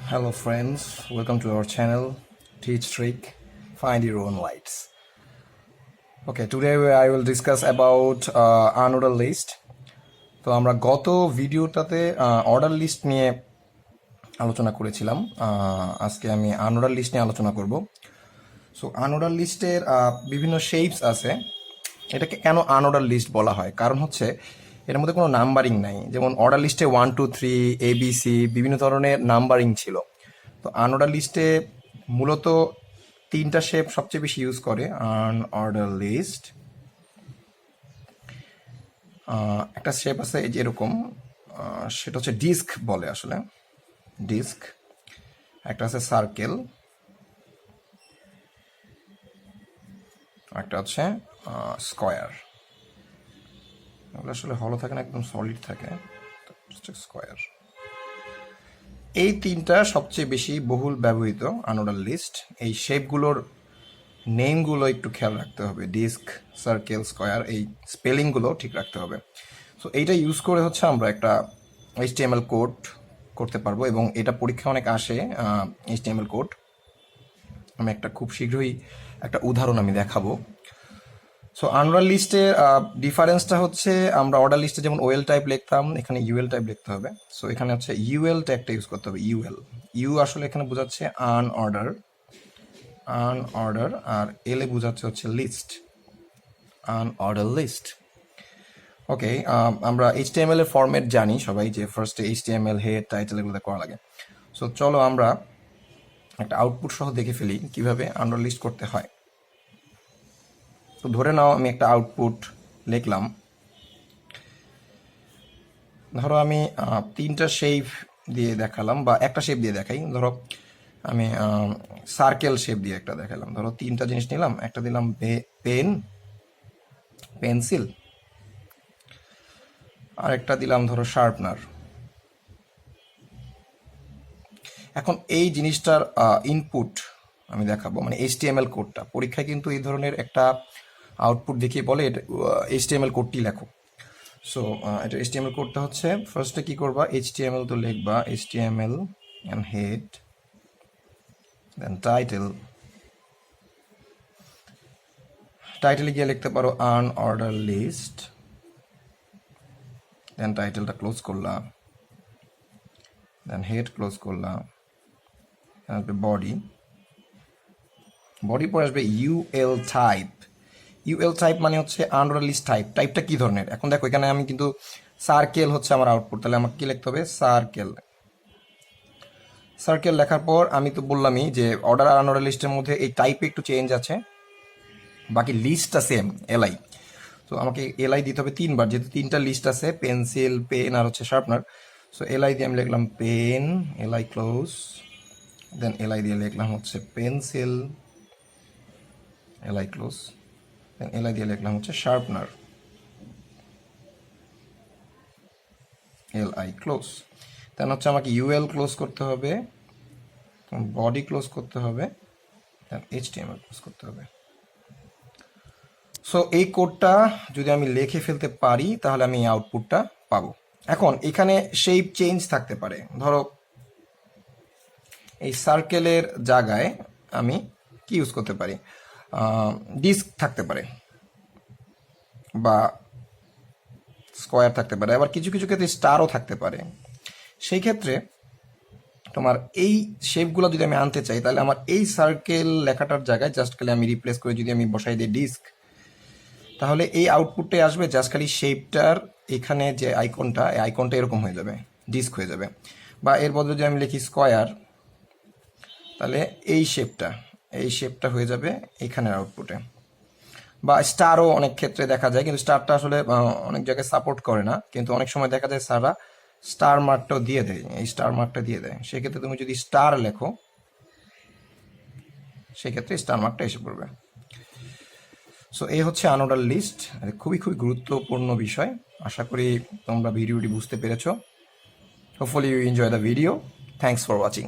Hello friends, welcome to our channel Teachtrick, Find Your Own Lights. Okay, today I will discuss about Unorder List. তো আমরা গত ভিডিওটাতে order list নিয়ে আলোচনা করেছিলাম। আজকে আমি আনঅর্ডার লিস্ট নিয়ে আলোচনা করব। সো আনঅর্ডার লিস্টের বিভিন্ন শেপস আছে। এটাকে কেন আনঅর্ডার লিস্ট বলা হয়? কারণ হচ্ছে এর মধ্যে কোনো নাম্বারিং নাই। যেমন অর্ডার লিস্টে 1 2 3 ABC বিভিন্ন ধরনের নাম্বারিং ছিল। তো আনঅর্ডার লিস্টে মূলত তিনটা শেপ সবচেয়ে বেশি ইউজ করে আনঅর্ডার লিস্ট। একটা শেপ আছে এই যে এরকম, সেটা হচ্ছে ডিস্ক বলে আসলে, ডিস্ক। একটা আছে সার্কেল, একটা হচ্ছে স্কোয়ার। এগুলো আসলে হলো থাকে না, একদম সলিড থাকে, স্কোয়ার। এই তিনটা সবচেয়ে বেশি বহুল ব্যবহৃত আনঅর্ডার লিস্ট। এই শেপগুলোর নেমগুলো একটু খেয়াল রাখতে হবে, ডিস্ক, সার্কেল, স্কোয়ার, এই স্পেলিংগুলো ঠিক রাখতে হবে। সো এইটা ইউজ করে হচ্ছে আমরা একটা HTML কোড করতে পারবো, এবং এটা পরীক্ষা অনেক আসে HTML কোড। আমি একটা খুব শীঘ্রই একটা উদাহরণ আমি দেখাবো। সো আনঅর্ডার লিস্টের ডিফারেন্সটা হচ্ছে, আমরা অর্ডার লিস্টে যেমন ওয়েল টাইপ লিখতাম, এখানে ইউএল টাইপ লিখতে হবে। সো এখানে হচ্ছে ইউএল ট্যাগটা ইউজ করতে হবে। ইউ আসলে এখানে বোঝাচ্ছে আনঅর্ডার, আর এল এ বোঝাচ্ছে হচ্ছে লিস্ট, আনঅর্ডার লিস্ট। ওকে, আমরা HTML এর ফরম্যাট জানি সবাই, যে ফার্স্টে HTML হেড, টাইটেল এগুলো করা লাগে। সো চলো আমরা একটা আউটপুট সহ দেখে ফেলি কিভাবে আনঅর্ডার লিস্ট করতে হয়। তো ধরে নাও আমি একটা আউটপুট লিখলাম। ধরো আমি তিনটা শেপ দিয়ে দেখালাম, বা একটা শেপ দিয়ে দেখাই। ধরো আমি সার্কেল শেপ দিয়ে একটা দেখালাম। ধরো তিনটা জিনিস নিলাম, একটা দিলাম পেন, পেন্সিল, আর একটা দিলাম ধরো শার্পনার। এখন এই জিনিসটার ইনপুট আমি দেখাবো, মানে HTML কোডটা। পরীক্ষায় কিন্তু এই ধরনের একটা আউটপুট দেখিয়ে বলে HTML কোডটি লেখো। সো এটা HTML কোডটা হচ্ছে, ফার্স্টে কি করবা, HTML তো লিখবা, HTML and head, then টাইটেলে গিয়ে লিখতে পারো আনঅর্ডার লিস্ট, দেন টাইটেলটা ক্লোজ করলাম, দেন হেড ক্লোজ করলাম, আসবে বডি পরে আসবে ইউএল টাইপ মানে হচ্ছে আনঅর্ডার লিস্ট টাইপটা কি ধরনের। এখন দেখো এখানে আমি কিন্তু সার্কেল হচ্ছে আমার আউটপুট, তাহলে আমাকে কি লিখতে হবে, সার্কেল লেখার পর আমি তো বললামই যে অর্ডার আর আনঅর্ডার লিস্টের মধ্যে এই টাইপে একটু চেঞ্জ আছে, বাকি লিস্টটা সেম, এলআই। তো আমাকে এলআই দিতে হবে তিনবার, যেহেতু তিনটা লিস্ট আছে, পেন্সিল, পেন আর হচ্ছে শার্পনার। সো এলআই দিয়ে আমি লিখলাম পেন, এলআই ক্লোজ, দেন এলআই দিয়ে লিখলাম হচ্ছে পেন্সিল, এলআই ক্লোজ, দেন এলআই দিয়ে লিখলাম হচ্ছে শার্পনার, এলআই ক্লোজ। দেন হচ্ছে আমাকে ইউএল ক্লোজ করতে হবে, বডি ক্লোজ করতে হবে, দেন HTML ক্লোজ করতে হবে। সো এই কোডটা যদি আমি লিখে ফেলতে পারি তাহলে আমি এই আউটপুটটা পাবো। এখন এখানে শেপ চেঞ্জ থাকতে পারে। ধরো এই সার্কেলের জায়গায় আমি কি ইউজ করতে পারি, ডিস্ক থাকতে পারে, বা স্কোয়ার থাকতে পারে, আবার কিছু কিছু ক্ষেত্রে স্টারও থাকতে পারে। সেই ক্ষেত্রে তোমার এই শেপগুলো যদি আমি আনতে চাই, তাহলে আমার এই সার্কেল লেখাটার জায়গায় জাস্ট খালি আমি রিপ্লেস করে যদি আমি বসাই দিই ডিস্ক, তাহলে এই আউটপুটটাই আসবে। জাস্ট খালি শেপটার এখানে যে আইকনটা, এই আইকনটা এরকম হয়ে যাবে, ডিস্ক হয়ে যাবে। বা এর বদলে যদি আমি লিখি স্কোয়ার, তাহলে এই শেপটা হয়ে যাবে এখানের আউটপুটে। বা স্টারও অনেক ক্ষেত্রে দেখা যায়, কিন্তু স্টারটা আসলে অনেক জায়গায় সাপোর্ট করে না, কিন্তু অনেক সময় দেখা যায় স্যাররা স্টার মার্কটাও দিয়ে দেয়, এই স্টার মার্কটা দিয়ে দেয়। সেক্ষেত্রে তুমি যদি স্টার লেখো, সেক্ষেত্রে স্টার মার্কটা এসে পড়বে। সো এই হচ্ছে আনঅর্ডার লিস্ট, খুবই গুরুত্বপূর্ণ বিষয়। আশা করি তোমরা ভিডিওটি বুঝতে পেরেছো। Hopefully you enjoy the video. Thanks for watching.